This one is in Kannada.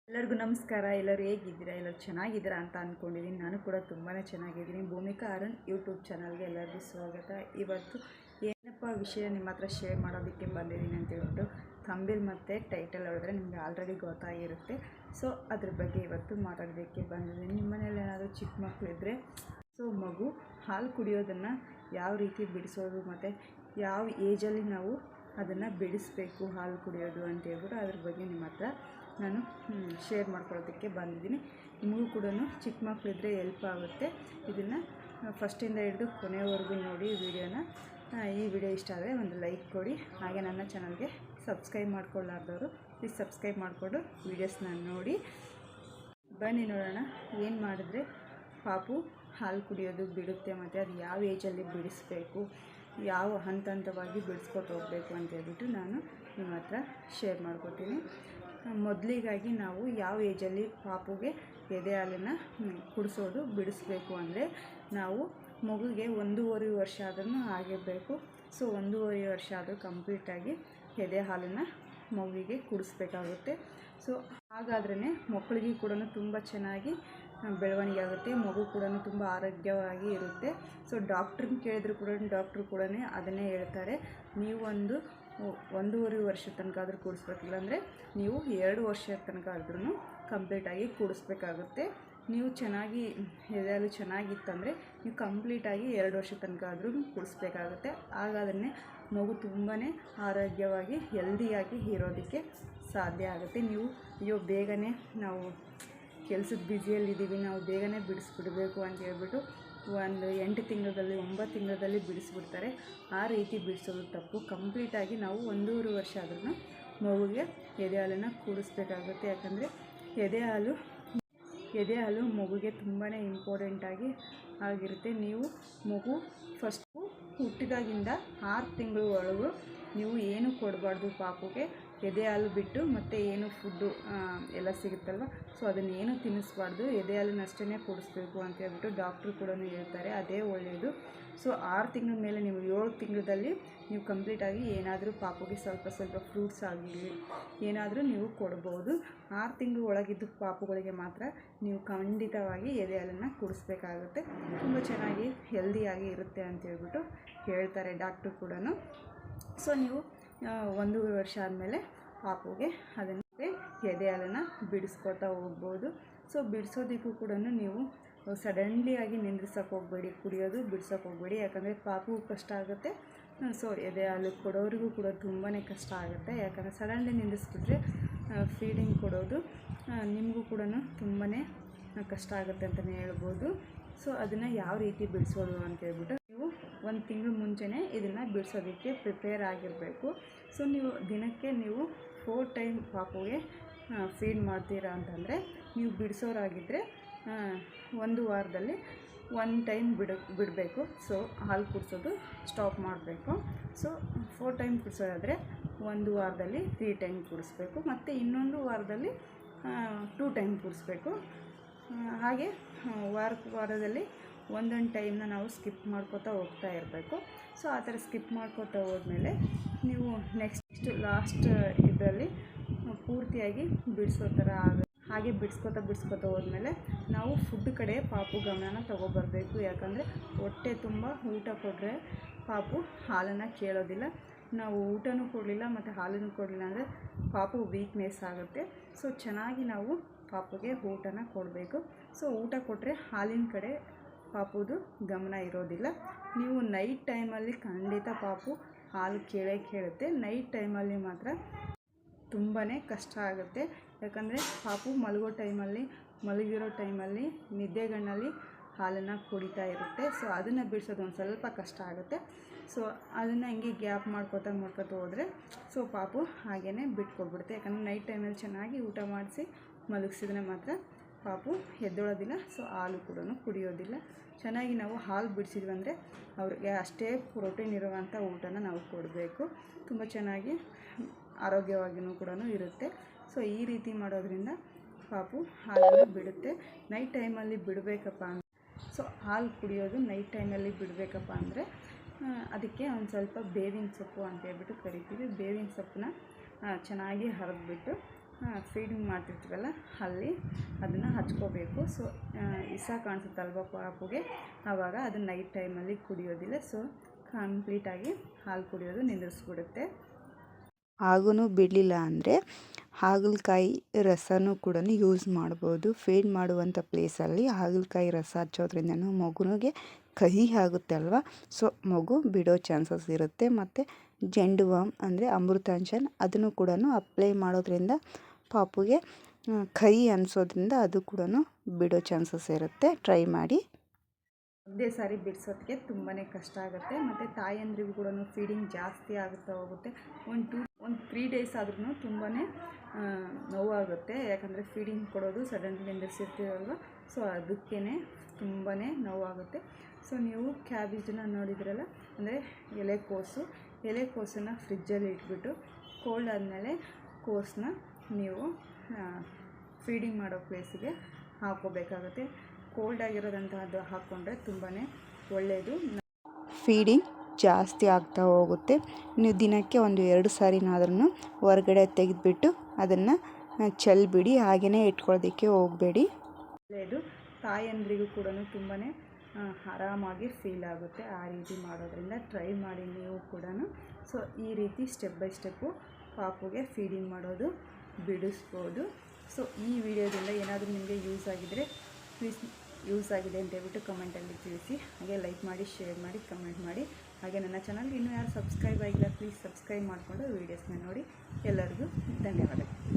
ಎಲ್ಲರಿಗೂ ನಮಸ್ಕಾರ. ಎಲ್ಲರೂ ಹೇಗಿದ್ದೀರಾ? ಎಲ್ಲರೂ ಚೆನ್ನಾಗಿದ್ದೀರಾ ಅಂತ ಅಂದ್ಕೊಂಡಿದ್ದೀನಿ. ನಾನು ಕೂಡ ತುಂಬಾ ಚೆನ್ನಾಗಿದ್ದೀನಿ. ಭೂಮಿಕಾ ಅರುಣ್ ಯೂಟ್ಯೂಬ್ ಚಾನಲ್ಗೆ ಎಲ್ಲರಿಗೂ ಸ್ವಾಗತ. ಇವತ್ತು ಏನಪ್ಪ ವಿಷಯ ನಿಮ್ಮ ಹತ್ರ ಶೇರ್ ಮಾಡೋದಕ್ಕೆ ಬಂದಿದ್ದೀನಿ ಅಂತ ಹೇಳ್ಬಿಟ್ಟು ಥಂಬ್ನೇಲ್ ಮತ್ತು ಟೈಟಲ್ ಹೊಡೆದ್ರೆ ನಿಮಗೆ ಆಲ್ರೆಡಿ ಗೊತ್ತಾಗಿರುತ್ತೆ. ಸೊ ಅದ್ರ ಬಗ್ಗೆ ಇವತ್ತು ಮಾತಾಡೋದಕ್ಕೆ ಬಂದಿದ್ದೀನಿ. ನಿಮ್ಮ ಮನೇಲಿ ಏನಾದರೂ ಚಿಕ್ಕ ಮಕ್ಕಳಿದ್ದರೆ ಮಗು ಹಾಲು ಕುಡಿಯೋದನ್ನು ಯಾವ ರೀತಿ ಬಿಡಿಸೋದು ಮತ್ತು ಯಾವ ಏಜಲ್ಲಿ ನಾವು ಅದನ್ನು ಬಿಡಿಸ್ಬೇಕು ಹಾಲು ಕುಡಿಯೋದು ಅಂತ ಹೇಳ್ಬಿಟ್ಟು ಅದ್ರ ಬಗ್ಗೆ ನಿಮ್ಮ ಹತ್ರ ನಾನು ಶೇರ್ ಮಾಡ್ಕೊಳ್ಳೋದಕ್ಕೆ ಬಂದಿದ್ದೀನಿ. ನಿಮಗೂ ಕೂಡ ಚಿಕ್ಕ ಮಕ್ಕಳಿದ್ರೆ ಹೆಲ್ಪ್ ಆಗುತ್ತೆ. ಇದನ್ನು ಫಸ್ಟಿಂದ ಹಿಡಿದು ಕೊನೆವರೆಗೂ ನೋಡಿ ವಿಡಿಯೋನ. ಈ ವಿಡಿಯೋ ಇಷ್ಟ ಆದರೆ ಒಂದು ಲೈಕ್ ಕೊಡಿ. ಹಾಗೆ ನನ್ನ ಚಾನಲ್ಗೆ ಸಬ್ಸ್ಕ್ರೈಬ್ ಮಾಡ್ಕೊಳ್ಳಾರ್ದವರು ಪ್ಲೀಸ್ ಸಬ್ಸ್ಕ್ರೈಬ್ ಮಾಡಿಕೊಂಡು ವೀಡಿಯೋಸ್ನ ನೋಡಿ. ಬನ್ನಿ ನೋಡೋಣ ಏನು ಮಾಡಿದ್ರೆ ಪಾಪು ಹಾಲು ಕುಡಿಯೋದು ಬಿಡುತ್ತೆ ಮತ್ತು ಅದು ಯಾವ ಏಜಲ್ಲಿ ಬಿಡಿಸ್ಬೇಕು, ಯಾವ ಹಂತ ಹಂತವಾಗಿ ಬಿಡಿಸ್ಕೊಟ್ಟು ಹೋಗಬೇಕು ಅಂತ ಹೇಳ್ಬಿಟ್ಟು ನಾನು ನಿಮ್ಮ ಹತ್ರ ಶೇರ್ ಮಾಡ್ಕೊತೀನಿ. ಮೊದಲಿಗಾಗಿ ನಾವು ಯಾವ ಏಜಲ್ಲಿ ಪಾಪುಗೆ ಎದೆ ಹಾಲನ್ನು ಕುಡಿಸೋದು ಬಿಡಿಸ್ಬೇಕು ಅಂದರೆ ನಾವು ಮಗುಗೆ 1.5 ವರ್ಷ ಆದ್ರೂ ಆಗಿರಬೇಕು. ಸೊ 1.5 ವರ್ಷ ಆದರೂ ಕಂಪ್ಲೀಟಾಗಿ ಎದೆ ಹಾಲನ್ನು ಮಗುವಿಗೆ ಕುಡಿಸ್ಬೇಕಾಗುತ್ತೆ. ಸೊ ಹಾಗಾದ್ರೇ ಮಕ್ಕಳಿಗೆ ಕೂಡ ತುಂಬ ಚೆನ್ನಾಗಿ ಬೆಳವಣಿಗೆ ಆಗುತ್ತೆ, ಮಗು ಕೂಡ ತುಂಬ ಆರೋಗ್ಯವಾಗಿ ಇರುತ್ತೆ. ಸೊ ಡಾಕ್ಟ್ರನ್ನ ಕೇಳಿದ್ರು ಕೂಡ ಡಾಕ್ಟ್ರು ಕೂಡ ಅದನ್ನೇ ಹೇಳ್ತಾರೆ, ನೀವು 1.5 ವರ್ಷದ ತನಕ ಆದರೂ ಕೂಡಿಸ್ಬೇಕಿಲ್ಲ ಅಂದರೆ ನೀವು 2 ವರ್ಷದ ತನಕ ಆದ್ರೂ ಕಂಪ್ಲೀಟಾಗಿ ಕೂಡಿಸ್ಬೇಕಾಗುತ್ತೆ. ನೀವು ಚೆನ್ನಾಗಿ ಎದೆ ಹಾಲು ಚೆನ್ನಾಗಿತ್ತಂದರೆ ನೀವು ಕಂಪ್ಲೀಟಾಗಿ 2 ವರ್ಷದ ತನಕ ಆದರೂ ಕೂಡಿಸ್ಬೇಕಾಗುತ್ತೆ. ಹಾಗಾದ್ರೆ ಮಗು ತುಂಬಾ ಆರೋಗ್ಯವಾಗಿ ಹೆಲ್ದಿಯಾಗಿ ಇರೋದಕ್ಕೆ ಸಾಧ್ಯ ಆಗುತ್ತೆ. ನೀವು ಬೇಗನೆ ನಾವು ಕೆಲಸದ ಬ್ಯುಸಿಯಲ್ಲಿದ್ದೀವಿ, ನಾವು ಬೇಗನೆ ಬಿಡಿಸ್ಬಿಡಬೇಕು ಅಂತ ಹೇಳ್ಬಿಟ್ಟು 8 ತಿಂಗಳಲ್ಲಿ 9 ತಿಂಗಳಲ್ಲಿ ಬಿಡಿಸ್ಬಿಡ್ತಾರೆ. ಆ ರೀತಿ ಬಿಡಿಸೋದು ತಪ್ಪು. ಕಂಪ್ಲೀಟಾಗಿ ನಾವು 1.5 ವರ್ಷ ಆದ್ರೂ ಮಗುಗೆ ಎದೆ ಹಾಲನ್ನು ಕೂಡಿಸ್ಬೇಕಾಗುತ್ತೆ. ಯಾಕಂದರೆ ಎದೆ ಹಾಲು ಮಗುಗೆ ತುಂಬಾ ಇಂಪಾರ್ಟೆಂಟಾಗಿ ಆಗಿರುತ್ತೆ. ನೀವು ಮಗು ಫಸ್ಟು ಹುಟ್ಟಿದಾಗಿಂದ 6 ತಿಂಗಳವರೆಗೂ ನೀವು ಏನು ಕೊಡಬಾರ್ದು ಪಾಪುಗೆ. ಎದೆ ಹಾಲು ಬಿಟ್ಟು ಮತ್ತು ಏನು ಫುಡ್ಡು ಎಲ್ಲ ಸಿಗುತ್ತಲ್ವ, ಸೊ ಅದನ್ನೇನು ತಿನ್ನಿಸ್ಬಾರ್ದು, ಎದೆ ಹಾಲನ್ನಷ್ಟೇ ಕೊಡಿಸ್ಬೇಕು ಅಂತ ಹೇಳ್ಬಿಟ್ಟು ಡಾಕ್ಟ್ರು ಕೂಡ ಹೇಳ್ತಾರೆ. ಅದೇ ಒಳ್ಳೆಯದು. ಸೊ 6 ತಿಂಗಳ ಮೇಲೆ ನೀವು 7 ತಿಂಗಳಲ್ಲಿ ನೀವು ಕಂಪ್ಲೀಟಾಗಿ ಏನಾದರೂ ಪಾಪುಗೆ ಸ್ವಲ್ಪ ಫ್ರೂಟ್ಸ್ ಆಗಿರಲಿ ಏನಾದರೂ ನೀವು ಕೊಡ್ಬೋದು. 6 ತಿಂಗಳು ಒಳಗಿದ್ದು ಪಾಪುಗಳಿಗೆ ಮಾತ್ರ ನೀವು ಖಂಡಿತವಾಗಿ ಎದೆ ಹಾಲನ್ನು ಕುಡಿಸ್ಬೇಕಾಗುತ್ತೆ. ತುಂಬ ಚೆನ್ನಾಗಿ ಹೆಲ್ದಿಯಾಗಿ ಇರುತ್ತೆ ಅಂತ ಹೇಳ್ಬಿಟ್ಟು ಹೇಳ್ತಾರೆ ಡಾಕ್ಟ್ರು ಕೂಡ. ಸೊ ನೀವು 1.5 ವರ್ಷ ಆದಮೇಲೆ ಪಾಪುಗೆ ಅದನ್ನು ಎದೆ ಹಾಲನ್ನು ಬಿಡಿಸ್ಕೊತಾ ಹೋಗ್ಬೋದು. ಸೊ ಬಿಡಿಸೋದಕ್ಕೂ ಕೂಡ ನೀವು ಸಡನ್ಲಿಯಾಗಿ ನಿಂದ್ರಿಸೋಕೆ ಹೋಗಬೇಡಿ, ಕುಡಿಯೋದು ಬಿಡಿಸೋಕೆ ಹೋಗಬೇಡಿ. ಯಾಕಂದರೆ ಪಾಪುಗೂ ಕಷ್ಟ ಆಗುತ್ತೆ, ಸೊ ಎದೆ ಹಾಲು ಕೊಡೋರಿಗೂ ಕೂಡ ತುಂಬಾ ಕಷ್ಟ ಆಗುತ್ತೆ. ಯಾಕಂದರೆ ಸಡನ್ಲಿ ನಿಂದಿಸ್ಬಿಟ್ರೆ ಫೀಡಿಂಗ್ ಕೊಡೋದು ನಿಮಗೂ ಕೂಡ ತುಂಬಾ ಕಷ್ಟ ಆಗುತ್ತೆ ಅಂತಲೇ ಹೇಳ್ಬೋದು. ಸೊ ಅದನ್ನು ಯಾವ ರೀತಿ ಬಿಡಿಸೋದು ಅಂತ ಹೇಳ್ಬಿಟ್ಟು ನೀವು 1 ತಿಂಗಳು ಮುಂಚೆನೇ ಇದನ್ನು ಬಿಡಿಸೋದಕ್ಕೆ ಪ್ರಿಪೇರ್ ಆಗಿರಬೇಕು. ಸೊ ನೀವು ದಿನಕ್ಕೆ 4 ಟೈಮ್ ಪಾಪುಗೆ ಫೀಡ್ ಮಾಡ್ತೀರಾ ಅಂತಂದರೆ ನೀವು ಬಿಡಿಸೋರಾಗಿದ್ದರೆ 1 ವಾರದಲ್ಲಿ 1 ಟೈಮ್ ಬಿಡಬೇಕು. ಸೊ ಹಾಲು ಕುಡಿಸೋದು ಸ್ಟಾಪ್ ಮಾಡಬೇಕು. ಸೊ 4 ಟೈಮ್ ಕುಡಿಸೋದಾದರೆ 1 ವಾರದಲ್ಲಿ 3 ಟೈಮ್ ಕುಡಿಸ್ಬೇಕು, ಮತ್ತು ಇನ್ನೊಂದು ವಾರದಲ್ಲಿ 2 ಟೈಮ್ ಕುಡಿಸ್ಬೇಕು. ಹಾಗೆ ವಾರದಲ್ಲಿ ಒಂದೊಂದು ಟೈಮ್ನ ನಾವು ಸ್ಕಿಪ್ ಮಾಡ್ಕೋತಾ ಹೋಗ್ತಾ ಇರಬೇಕು. ಸೊ ಆ ಥರ ಸ್ಕಿಪ್ ಮಾಡ್ಕೋತಾ ಹೋದ್ಮೇಲೆ ನೀವು ನೆಕ್ಸ್ಟ್ ಲಾಸ್ಟ್ ಇದರಲ್ಲಿ ಪೂರ್ತಿಯಾಗಿ ಬಿಡಿಸೋ ಥರ ಹಾಗೆ ಬಿಡಿಸ್ಕೋತಾ ಹೋದ್ಮೇಲೆ ನಾವು ಫುಡ್ ಕಡೆ ಪಾಪು ಗಮನನ ತೊಗೊಬರ್ಬೇಕು. ಯಾಕಂದರೆ ಹೊಟ್ಟೆ ತುಂಬ ಊಟ ಕೊಟ್ಟರೆ ಪಾಪು ಹಾಲನ್ನು ಕೇಳೋದಿಲ್ಲ. ನಾವು ಊಟನೂ ಕೊಡಲಿಲ್ಲ ಮತ್ತು ಹಾಲನ್ನು ಕೊಡಲಿಲ್ಲ ಅಂದರೆ ಪಾಪು ವೀಕ್ನೆಸ್ ಆಗುತ್ತೆ. ಸೊ ಚೆನ್ನಾಗಿ ನಾವು ಪಾಪುಗೆ ಊಟನ ಕೊಡಬೇಕು. ಸೊ ಊಟ ಕೊಟ್ಟರೆ ಹಾಲಿನ ಕಡೆ ಪಾಪುದು ಗಮನ ಇರೋದಿಲ್ಲ. ನೀವು ನೈಟ್ ಟೈಮಲ್ಲಿ ಖಂಡಿತ ಪಾಪು ಹಾಲು ಕೇಳುತ್ತೆ. ನೈಟ್ ಟೈಮಲ್ಲಿ ಮಾತ್ರ ತುಂಬಾ ಕಷ್ಟ ಆಗುತ್ತೆ. ಯಾಕಂದರೆ ಪಾಪು ಮಲಗಿರೋ ಟೈಮಲ್ಲಿ ನಿದ್ದೆಗಣ್ಣಲ್ಲಿ ಹಾಲನ್ನು ಕುಡಿತಾ ಇರುತ್ತೆ. ಸೊ ಅದನ್ನು ಬಿಡಿಸೋದು ಒಂದು ಸ್ವಲ್ಪ ಕಷ್ಟ ಆಗುತ್ತೆ. ಸೊ ಅದನ್ನು ಹಿಂಗೆ ಗ್ಯಾಪ್ ಮಾಡ್ಕೋತಾ ಹೋದರೆ ಸೊ ಪಾಪು ಹಾಗೇ ಬಿಟ್ಕೊಬಿಡುತ್ತೆ. ಯಾಕಂದರೆ ನೈಟ್ ಟೈಮಲ್ಲಿ ಚೆನ್ನಾಗಿ ಊಟ ಮಾಡಿಸಿ ಮಲಗಿಸಿದ್ರೆ ಮಾತ್ರ ಪಾಪು ಎದ್ದೊಳೋದಿಲ್ಲ. ಸೊ ಹಾಲು ಕೂಡ ಕುಡಿಯೋದಿಲ್ಲ. ಚೆನ್ನಾಗಿ ನಾವು ಹಾಲು ಬಿಡಿಸಿದ್ವಿ ಅಂದರೆ ಅವ್ರಿಗೆ ಅಷ್ಟೇ ಪ್ರೋಟೀನ್ ಇರುವಂಥ ಊಟನ ನಾವು ಕೊಡಬೇಕು. ತುಂಬ ಚೆನ್ನಾಗಿ ಆರೋಗ್ಯವಾಗಿಯೂ ಕೂಡ ಇರುತ್ತೆ. ಸೊ ಈ ರೀತಿ ಮಾಡೋದ್ರಿಂದ ಪಾಪು ಹಾಲನ್ನು ಬಿಡುತ್ತೆ. ನೈಟ್ ಟೈಮಲ್ಲಿ ಬಿಡಬೇಕಪ್ಪ ಅಂದರೆ ಸೊ ಹಾಲು ಕುಡಿಯೋದು ನೈಟ್ ಟೈಮಲ್ಲಿ ಬಿಡಬೇಕಪ್ಪ ಅಂದರೆ ಅದಕ್ಕೆ ಒಂದು ಸ್ವಲ್ಪ ಬೇವಿನ ಸೊಪ್ಪು ಅಂತ ಹೇಳ್ಬಿಟ್ಟು ಕರಿತೀವಿ. ಬೇವಿನ ಸೊಪ್ಪನ್ನ ಚೆನ್ನಾಗಿ ಹರಿದ್ಬಿಟ್ಟು ಫೀಡಿಂಗ್ ಮಾಡ್ತಿರ್ತೀವಲ್ಲ ಅಲ್ಲಿ ಅದನ್ನು ಹಚ್ಕೋಬೇಕು. ಸೊ ಇಸ ಕಾಣಿಸುತ್ತಲ್ವ ಪಾಪುಗೆ, ಆವಾಗ ಅದನ್ನು ನೈಟ್ ಟೈಮಲ್ಲಿ ಕುಡಿಯೋದಿಲ್ಲ. ಸೊ ಕಂಪ್ಲೀಟಾಗಿ ಹಾಲು ಕುಡಿಯೋದು ನಿಲ್ಲಿಸ್ಬಿಡುತ್ತೆ. ಹಾಗೂ ಬಿಡಲಿಲ್ಲ ಅಂದರೆ ಹಾಗಲಕಾಯಿ ರಸನೂ ಕೂಡ ಯೂಸ್ ಮಾಡ್ಬೋದು. ಫೀಡ್ ಮಾಡುವಂಥ ಪ್ಲೇಸಲ್ಲಿ ಹಾಗಲಕಾಯಿ ರಸ ಹಚ್ಚೋದ್ರಿಂದನೂ ಮಗುವಿಗೆ ಕಹಿ ಆಗುತ್ತೆ ಅಲ್ವಾ, ಸೊ ಮಗು ಬಿಡೋ ಚಾನ್ಸಸ್ ಇರುತ್ತೆ. ಮತ್ತು ಜೆಂಡು ಬಾಮ್ ಅಂದರೆ ಅಮೃತಾಂಜನ್ ಅದನ್ನು ಕೂಡ ಅಪ್ಲೈ ಮಾಡೋದ್ರಿಂದ ಪಾಪುಗೆ ಕಹಿ ಅನಿಸೋದ್ರಿಂದ ಅದು ಕೂಡ ಬಿಡೋ ಚಾನ್ಸಸ್ ಇರುತ್ತೆ. ಟ್ರೈ ಮಾಡಿ. ಒಂದೇ ಸಾರಿ ಬಿಡಿಸೋದಕ್ಕೆ ತುಂಬಾ ಕಷ್ಟ ಆಗುತ್ತೆ. ಮತ್ತು ತಾಯಂದ್ರಿಗೂ ಕೂಡ ಫೀಡಿಂಗ್ ಜಾಸ್ತಿ ಆಗುತ್ತಾ ಹೋಗುತ್ತೆ. ಒಂದು 3 ಡೇಸ್ ಆದ್ರೂ ತುಂಬಾ ನೋವಾಗುತ್ತೆ. ಯಾಕಂದರೆ ಫೀಡಿಂಗ್ ಕೊಡೋದು ಸಡನ್ಲಿ ನಿಲ್ಲಿಸಿರ್ತೀವಲ್ವ, ಸೊ ಅದಕ್ಕೇ ತುಂಬಾ ನೋವಾಗುತ್ತೆ. ಸೊ ನೀವು ಕ್ಯಾಬೇಜನ್ನ ನೋಡಿದ್ರಲ್ಲ, ಅಂದರೆ ಎಲೆಕೋಸನ್ನು ಫ್ರಿಜ್ಜಲ್ಲಿ ಇಟ್ಬಿಟ್ಟು ಕೋಲ್ಡ್ ಆದಮೇಲೆ ಕೋಸನ್ನ ನೀವು ಫೀಡಿಂಗ್ ಮಾಡೋ ಪ್ಲೇಸಿಗೆ ಹಾಕೋಬೇಕಾಗುತ್ತೆ. ಕೋಲ್ಡ್ ಆಗಿರೋದಂತಹದ್ದು ಹಾಕ್ಕೊಂಡ್ರೆ ತುಂಬಾ ಒಳ್ಳೆಯದು. ಫೀಡಿಂಗ್ ಜಾಸ್ತಿ ಆಗ್ತಾ ಹೋಗುತ್ತೆ. ನೀವು ದಿನಕ್ಕೆ 1-2 ಸಾರಿನಾದ್ರೂ ಹೊರಗಡೆ ತೆಗೆದುಬಿಟ್ಟು ಅದನ್ನು ಚೆಲ್ಬಿಡಿ, ಹಾಗೆಯೇ ಇಟ್ಕೊಳ್ಳೋದಕ್ಕೆ ಹೋಗಬೇಡಿ. ಒಳ್ಳೆಯದು. ತಾಯಂದ್ರಿಗೂ ಕೂಡ ತುಂಬಾ ಆರಾಮಾಗಿ ಫೀಲ್ ಆಗುತ್ತೆ ಆ ರೀತಿ ಮಾಡೋದ್ರಿಂದ. ಟ್ರೈ ಮಾಡಿ ನೀವು ಕೂಡ. ಸೊ ಈ ರೀತಿ ಸ್ಟೆಪ್ ಬೈ ಸ್ಟೆಪ್ಪು ಪಾಪುಗೆ ಫೀಡಿಂಗ್ ಮಾಡೋದು ಬಿಡಿಸ್ಬೋದು. ಸೊ ಈ ವಿಡಿಯೋದಿಂದ ಏನಾದರೂ ನಿಮಗೆ ಯೂಸ್ ಆಗಿದರೆ ಪ್ಲೀಸ್ ಯೂಸ್ ಆಗಿದೆ ಅಂತ ಹೇಳ್ಬಿಟ್ಟು ಕಮೆಂಟಲ್ಲಿ ತಿಳಿಸಿ. ಹಾಗೆ ಲೈಕ್ ಮಾಡಿ, ಶೇರ್ ಮಾಡಿ, ಕಮೆಂಟ್ ಮಾಡಿ. ಹಾಗೆ ನನ್ನ ಚಾನಲ್ಗೆ ಇನ್ನೂ ಯಾರು ಸಬ್ಸ್ಕ್ರೈಬ್ ಆಗಿಲ್ಲ ಪ್ಲೀಸ್ ಸಬ್ಸ್ಕ್ರೈಬ್ ಮಾಡಿಕೊಂಡು ವೀಡಿಯೋಸ್ನ ನೋಡಿ. ಎಲ್ಲರಿಗೂ ಧನ್ಯವಾದಗಳು.